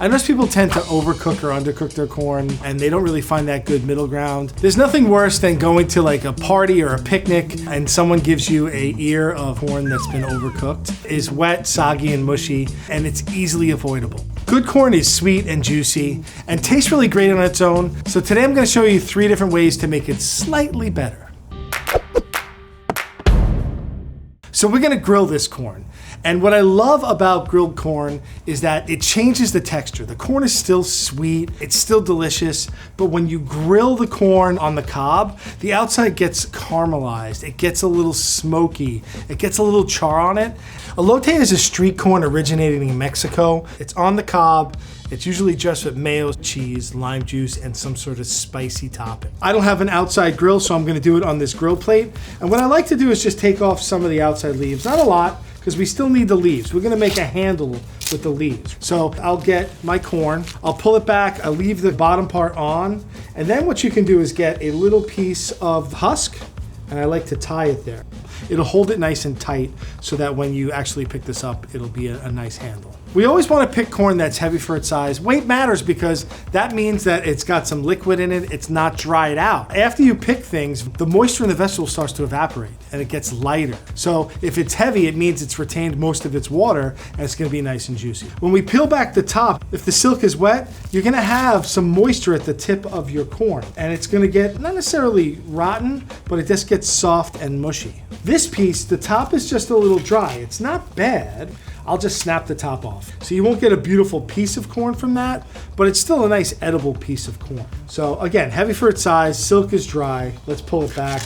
I notice people tend to overcook or undercook their corn, and they don't really find that good middle ground. There's nothing worse than going to like a party or a picnic and someone gives you an ear of corn that's been overcooked. It's wet, soggy, and mushy, and it's easily avoidable. Good corn is sweet and juicy and tastes really great on its own. So today I'm going to show you 3 different ways to make it slightly better. So we're going to grill this corn. And what I love about grilled corn is that it changes the texture. The corn is still sweet, it's still delicious, but when you grill the corn on the cob, the outside gets caramelized, it gets a little smoky, it gets a little char on it. Elote is a street corn originating in Mexico. It's on the cob. It's usually just with mayo, cheese, lime juice, and some sort of spicy topping. I don't have an outside grill, so I'm gonna do it on this grill plate. And what I like to do is just take off some of the outside leaves, not a lot, because we still need the leaves. We're gonna make a handle with the leaves. So I'll get my corn, I'll pull it back, I'll leave the bottom part on, and then what you can do is get a little piece of husk, and I like to tie it there. It'll hold it nice and tight so that when you actually pick this up, it'll be a nice handle. We always want to pick corn that's heavy for its size. Weight matters because that means that it's got some liquid in it, it's not dried out. After you pick things, the moisture in the vegetable starts to evaporate and it gets lighter. So if it's heavy, it means it's retained most of its water and it's gonna be nice and juicy. When we peel back the top, if the silk is wet, you're gonna have some moisture at the tip of your corn and it's gonna get not necessarily rotten, but it just gets soft and mushy. This piece, the top is just a little dry. It's not bad. I'll just snap the top off. So you won't get a beautiful piece of corn from that, but it's still a nice edible piece of corn. So again, heavy for its size, silk is dry. Let's pull it back.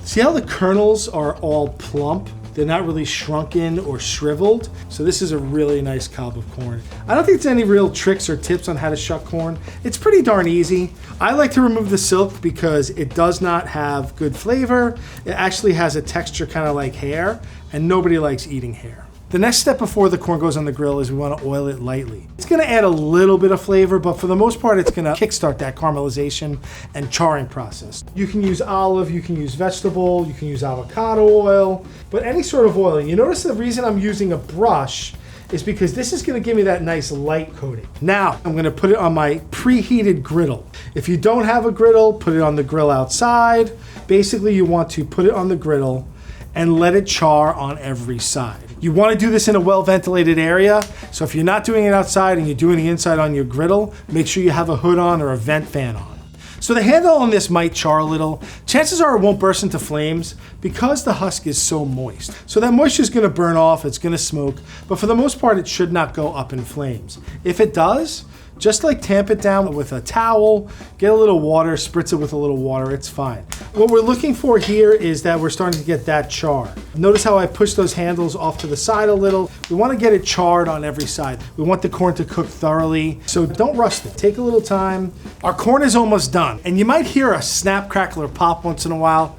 See how the kernels are all plump? They're not really shrunken or shriveled. So this is a really nice cob of corn. I don't think there's any real tricks or tips on how to shuck corn. It's pretty darn easy. I like to remove the silk because it does not have good flavor. It actually has a texture kind of like hair, and nobody likes eating hair. The next step before the corn goes on the grill is we want to oil it lightly. It's going to add a little bit of flavor, but for the most part, it's going to kickstart that caramelization and charring process. You can use olive, you can use vegetable, you can use avocado oil, but any sort of oil. You notice the reason I'm using a brush is because this is going to give me that nice light coating. Now, I'm going to put it on my preheated griddle. If you don't have a griddle, put it on the grill outside. Basically, you want to put it on the griddle and let it char on every side. You want to do this in a well-ventilated area, so if you're not doing it outside and you're doing it inside on your griddle, make sure you have a hood on or a vent fan on. So the handle on this might char a little. Chances are it won't burst into flames because the husk is so moist. So that moisture is going to burn off, it's going to smoke, but for the most part it should not go up in flames. If it does, just like tamp it down with a towel, get a little water, spritz it with a little water, it's fine. What we're looking for here is that we're starting to get that char. Notice how I push those handles off to the side a little. We want to get it charred on every side. We want the corn to cook thoroughly, so don't rush it. Take a little time. Our corn is almost done, and you might hear a snap, crackle, or pop once in a while.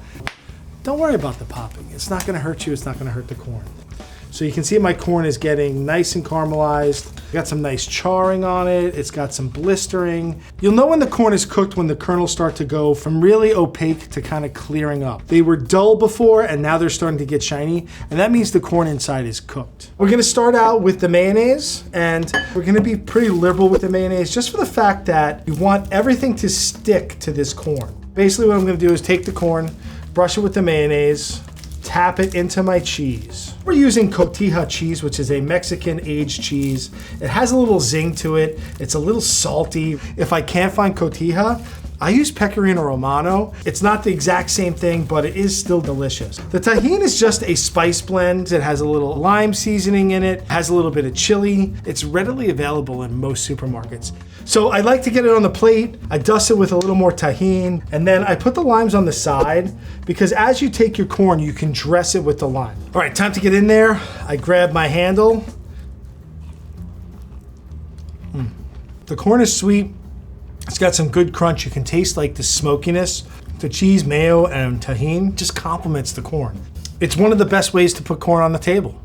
Don't worry about the popping. It's not going to hurt you, it's not going to hurt the corn. So you can see my corn is getting nice and caramelized. Got some nice charring on it. It's got some blistering. You'll know when the corn is cooked when the kernels start to go from really opaque to kind of clearing up. They were dull before and now they're starting to get shiny, and that means the corn inside is cooked. We're gonna start out with the mayonnaise, and we're gonna be pretty liberal with the mayonnaise just for the fact that you want everything to stick to this corn. Basically what I'm gonna do is take the corn, brush it with the mayonnaise, tap it into my cheese. We're using cotija cheese, which is a Mexican aged cheese. It has a little zing to it. It's a little salty. If I can't find cotija, I use Pecorino Romano. It's not the exact same thing, but it is still delicious. The tahini is just a spice blend. It has a little lime seasoning in it, has a little bit of chili. It's readily available in most supermarkets. So I like to get it on the plate. I dust it with a little more tahini, and then I put the limes on the side because as you take your corn, you can dress it with the lime. All right, time to get in there. I grab my handle. The corn is sweet. It's got some good crunch. You can taste like the smokiness. The cheese, mayo, and tahini just complements the corn. It's one of the best ways to put corn on the table.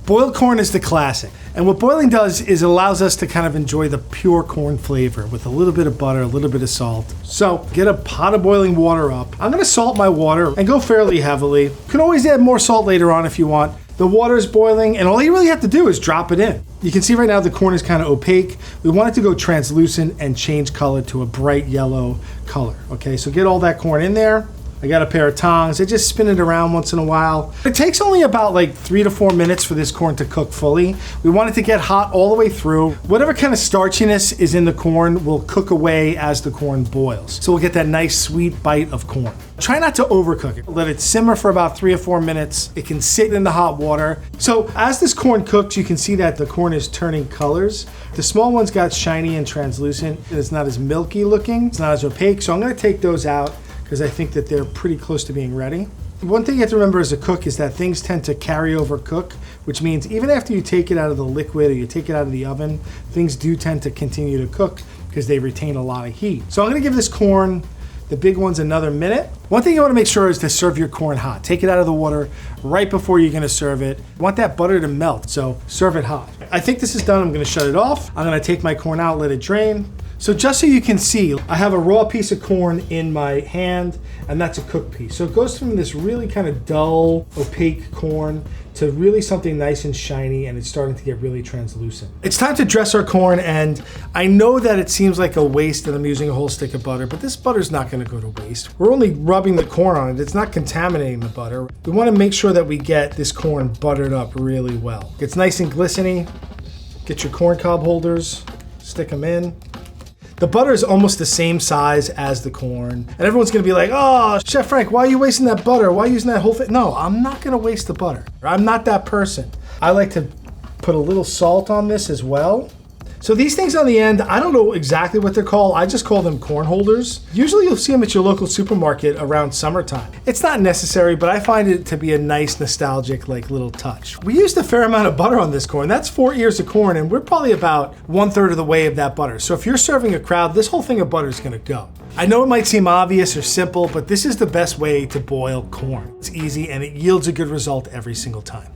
Boiled corn is the classic. And what boiling does is it allows us to kind of enjoy the pure corn flavor with a little bit of butter, a little bit of salt. So get a pot of boiling water up. I'm gonna salt my water and go fairly heavily. You can always add more salt later on if you want. The water is boiling, and all you really have to do is drop it in. You can see right now the corn is kind of opaque. We want it to go translucent and change color to a bright yellow color. Okay, so get all that corn in there. I got a pair of tongs. I just spin it around once in a while. It takes only about like 3 to 4 minutes for this corn to cook fully. We want it to get hot all the way through. Whatever kind of starchiness is in the corn will cook away as the corn boils. So we'll get that nice sweet bite of corn. Try not to overcook it. Let it simmer for about 3 or 4 minutes. It can sit in the hot water. So as this corn cooks, you can see that the corn is turning colors. The small ones got shiny and translucent, and it's not as milky looking. It's not as opaque. So I'm gonna take those out because I think that they're pretty close to being ready. One thing you have to remember as a cook is that things tend to carry over cook, which means even after you take it out of the liquid or you take it out of the oven, things do tend to continue to cook because they retain a lot of heat. So I'm gonna give this corn, the big ones, another minute. One thing you wanna make sure is to serve your corn hot. Take it out of the water right before you're gonna serve it. You want that butter to melt, so serve it hot. I think this is done. I'm gonna shut it off. I'm gonna take my corn out, let it drain. So just so you can see, I have a raw piece of corn in my hand, and that's a cooked piece. So it goes from this really kind of dull, opaque corn to really something nice and shiny, and it's starting to get really translucent. It's time to dress our corn, and I know that it seems like a waste that I'm using a whole stick of butter, but this butter's not gonna go to waste. We're only rubbing the corn on it. It's not contaminating the butter. We wanna make sure that we get this corn buttered up really well. It's nice and glistening. Get your corn cob holders, stick them in. The butter is almost the same size as the corn. And everyone's gonna be like, oh, Chef Frank, why are you wasting that butter? Why are you using that whole thing? No, I'm not gonna waste the butter. I'm not that person. I like to put a little salt on this as well. So these things on the end, I don't know exactly what they're called. I just call them corn holders. Usually you'll see them at your local supermarket around summertime. It's not necessary, but I find it to be a nice nostalgic like little touch. We used a fair amount of butter on this corn. That's 4 ears of corn, and we're probably about 1/3 of the way of that butter. So if you're serving a crowd, this whole thing of butter is gonna go. I know it might seem obvious or simple, but this is the best way to boil corn. It's easy and it yields a good result every single time.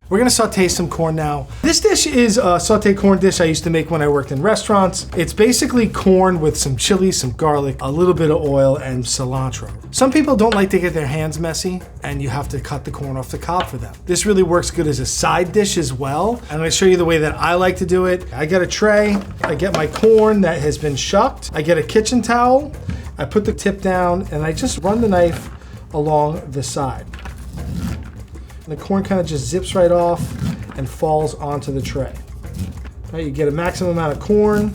We're gonna saute some corn now. This dish is a sauteed corn dish I used to make when I worked in restaurants. It's basically corn with some chili, some garlic, a little bit of oil, and cilantro. Some people don't like to get their hands messy, and you have to cut the corn off the cob for them. This really works good as a side dish as well. I'm gonna show you the way that I like to do it. I get a tray, I get my corn that has been shucked, I get a kitchen towel, I put the tip down, and I just run the knife along the side. And the corn kind of just zips right off and falls onto the tray. Right, you get a maximum amount of corn.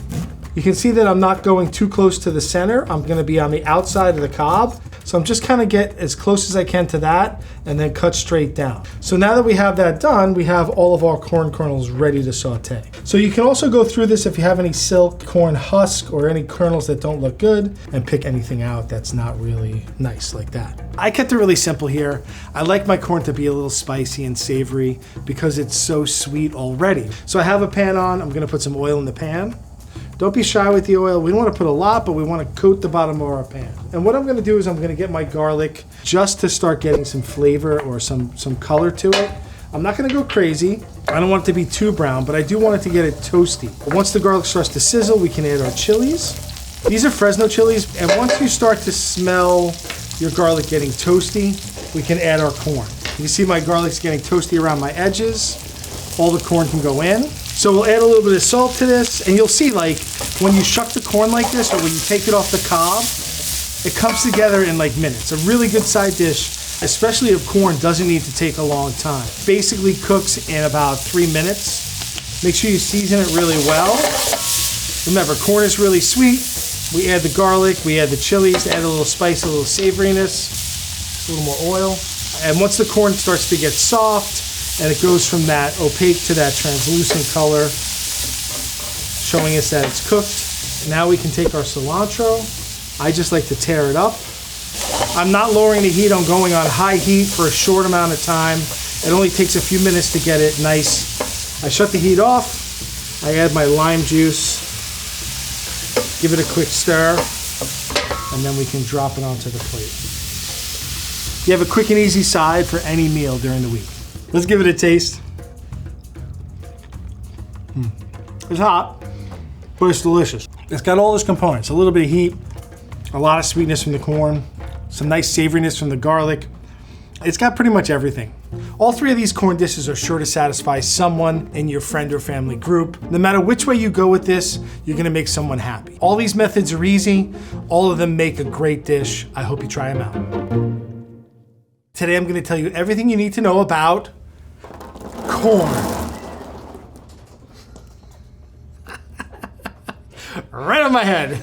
You can see that I'm not going too close to the center. I'm gonna be on the outside of the cob. So I'm just kind of get as close as I can to that and then cut straight down. So now that we have that done, we have all of our corn kernels ready to saute. So you can also go through this if you have any silk corn husk or any kernels that don't look good and pick anything out that's not really nice like that. I kept it really simple here. I like my corn to be a little spicy and savory because it's so sweet already. So I have a pan on. I'm gonna put some oil in the pan. Don't be shy with the oil. We don't want to put a lot, but we want to coat the bottom of our pan. And what I'm going to do is I'm going to get my garlic just to start getting some flavor or some color to it. I'm not going to go crazy. I don't want it to be too brown, but I do want it to get it toasty. Once the garlic starts to sizzle, we can add our chilies. These are Fresno chilies, and once you start to smell your garlic getting toasty, we can add our corn. You can see my garlic's getting toasty around my edges. All the corn can go in. So we'll add a little bit of salt to this, and you'll see like when you shuck the corn like this or when you take it off the cob, it comes together in like minutes. A really good side dish, especially if corn doesn't need to take a long time. Basically cooks in about 3 minutes. Make sure you season it really well. Remember, corn is really sweet. We add the garlic, we add the chilies, add a little spice, a little savoriness, a little more oil. And once the corn starts to get soft, and it goes from that opaque to that translucent color, showing us that it's cooked. Now we can take our cilantro. I just like to tear it up. I'm not lowering the heat. I'm going on high heat for a short amount of time. It only takes a few minutes to get it nice. I shut the heat off. I add my lime juice. Give it a quick stir. And then we can drop it onto the plate. You have a quick and easy side for any meal during the week. Let's give it a taste. It's hot, but it's delicious. It's got all those components, a little bit of heat, a lot of sweetness from the corn, some nice savoriness from the garlic, It's got pretty much everything. All three of these corn dishes are sure to satisfy someone in your friend or family group. No matter which way you go with this, you're gonna make someone happy. All these methods are easy. All of them make a great dish. I hope you try them out. Today I'm gonna tell you everything you need to know about corn. Right on my head.